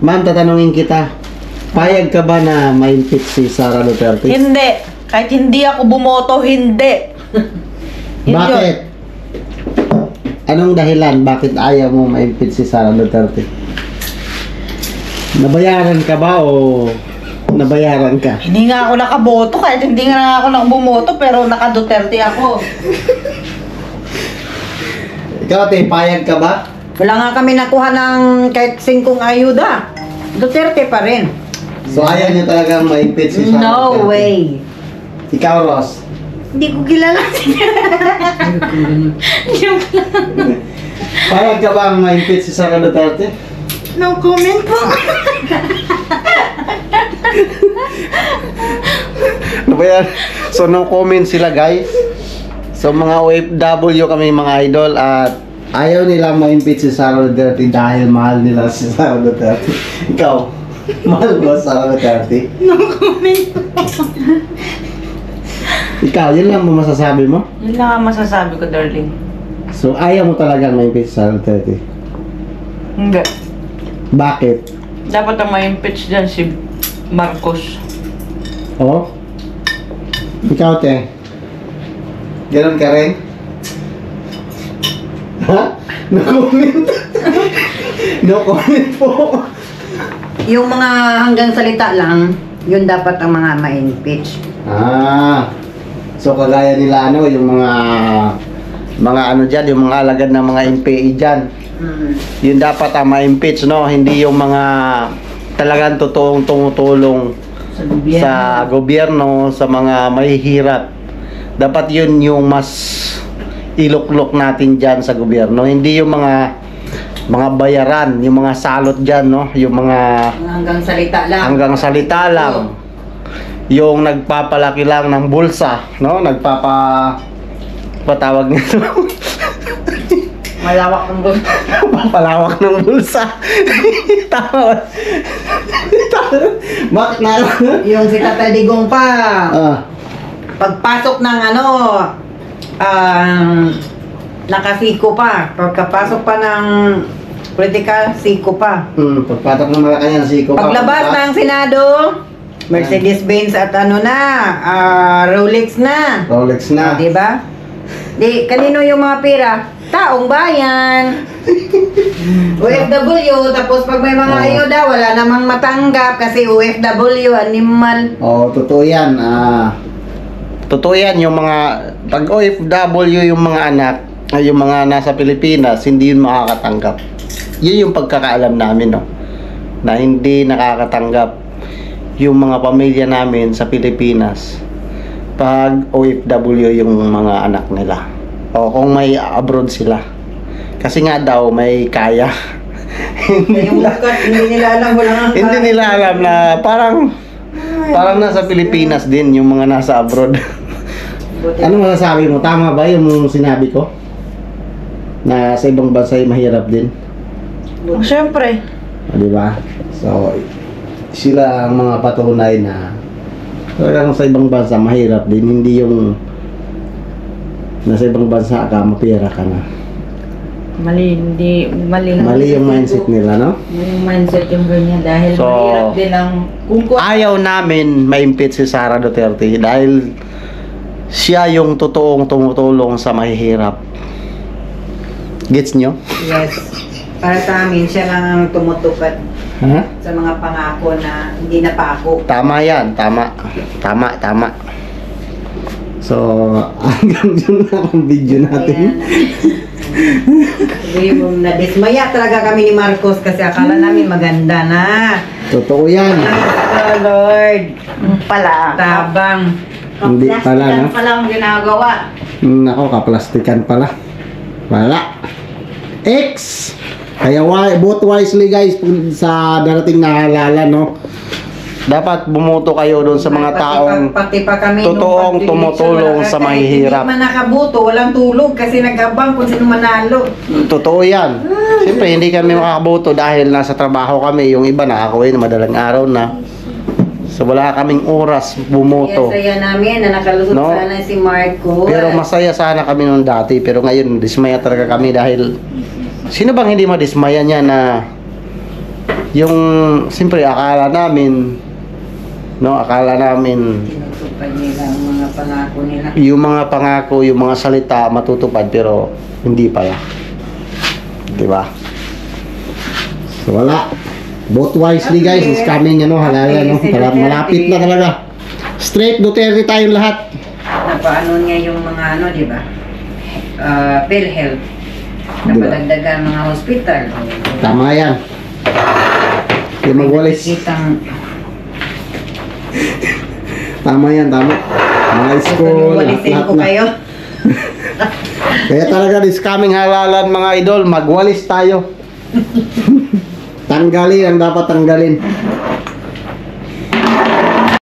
Ma'am, tatanungin kita. Payag ka ba na ma-impeach si Sara Duterte? Hindi. Kahit hindi ako bumoto, hindi. Yun Bakit? Anong dahilan? Bakit ayaw mo ma-impeach si Sara Duterte? Nabayaran ka ba o nabayaran ka? Hindi nga ako nakaboto, kahit hindi nga ako bumoto, pero naka-Duterte ako. Ikaw, ate, payag ka ba? Wala nga kami nakuha ng kahit 5 ayuda. Duterte pa rin. So ayaw niyo talagang ma-impeach si Sara Duterte? No way. Ikaw, Ross? Hindi ko kilala siya. Joke lang. Payag ka ba ma-impeach si Sara Duterte? No comment po. Ano ba yan? So no comment sila, guys. So mga OFW kami, mga idol, at ayaw nila ma-impeach si Sara Duterte dahil mahal nila si Sara Duterte. Ikaw, mahal mo si Sara Duterte? No comment po. Ikaw, yun lang mo masasabi mo? Yun lang ang masasabi ko, darling. So ayaw mo talagang ma-impeach si Sara Duterte? Hindi. Bakit? Dapat ang ma-impeach dyan si Marcos. Oh? Ikaw, te? Ganon ka rin? Ha? No comment? No comment po. Yung mga hanggang salita lang, yun dapat ang mga ma-impeach. Ah. So kagaya nila ano, yung mga ano diyan, yung mga alagad ng mga NPA diyan. Yun dapat ang ma-impeach, no? Hindi yung mga talagang totoong tumutulong sa gobyerno, sa mga mahihirap. Dapat yun yung mas iluklok natin diyan sa gobyerno. Hindi yung mga bayaran, yung mga salot diyan, no? Yung mga Hanggang salita lang. hanggang salita lang. Yung nagpapalaki lang ng bulsa, no? Patawag nito. Malawak ng gusto. Papalawak ng bulsa. Tama. Bakit na? Yung si Tatay Digong pa. Ah, Pagpasok ng nakasiko pa. Pagkapasok pa ng political, siko pa. pagpatok ng Malacanang siko pa. Paglabas ng Senado, Mercedes-Benz at Rolex na. Rolex na. Di ba? Di, kanino yung mga pera? Taong bayan. OFW, tapos pag may mga Oo. ayuda, wala namang matanggap kasi OFW, animal. Oo, totoo yan. Totoo yan, yung mga pag OFW, yung mga anak, yung mga nasa Pilipinas, hindi yun makakatanggap. Yun yung pagkakaalam namin, no? Na hindi nakakatanggap yung mga pamilya namin sa Pilipinas pag OFW yung mga anak nila. O kung may abroad sila. Kasi nga daw may kaya. Yung lakat, hindi nila alam, wala nga. Hindi nila alam na parang nasa Pilipinas din yung mga nasa abroad. Ano masasabi mo? Tama ba yung sinabi ko? Na sa ibang bansa ay mahirap din. Siyempre. Di ba? So, sila ang mga patunay na talagang sa ibang bansa mahirap din. Hindi yung nasa ibang bansa ka, mapira ka na. Mali Mali yung mindset nila, no? yung mindset yung ganyan dahil So, mahirap din ang Ayaw namin ma-impeach si Sara Duterte dahil siya yung totoong tumutulong sa mahihirap. Gets nyo? Yes. Para sa amin, siya lang ang tumutupad Ha? sa mga pangako na hindi napako. Tama yan, tama. Tama. So, hanggang dyan lang ang video natin. Sabi mo, nadismaya talaga kami ni Marcos kasi akala namin maganda na. Totoo yan. Oh Lord. pala. Tabang. Hindi pala, no? pala ang ginagawa. Nako, kaplastikan pala. Wala. X! Kaya vote wisely, guys, sa darating na halalan, no? Dapat bumoto kayo doon sa mga taong pati pa kami totoong nung tumutulong pag-eleksyon, sa wala- mahihirap. Kahit hindi man nakaboto, walang tulog kasi nag-abang kung sino manalo. Totoo yan. Siyempre, hindi kami makakaboto dahil nasa trabaho kami. Yung iba nakakauwi na madalang araw na. So, wala kaming oras bumoto. Kaya saya namin na nakalusot No? sana si Marcos. Pero masaya sana kami noon dati. Pero ngayon, dismaya talaga kami dahil sino bang hindi madismaya niya na yung siyempre akala namin Tinutupad nila ang mga pangako nila. yung mga pangako, yung mga salita matutupad pero hindi pala. 'Di ba? So wala. Vote wisely guys, is coming halalan malapit na talaga. Straight Duterte tayong lahat. Napaano niya yung mga di ba? PhilHealth. Napadagdagan mga hospital. Tama yan. Yung magwalis. Kitang Tama yan, tama. Mga school, walisin lahat ko na. kayo. Kaya talaga this coming halalan mga idol, magwalis tayo. Tanggalin ang dapat tanggalin.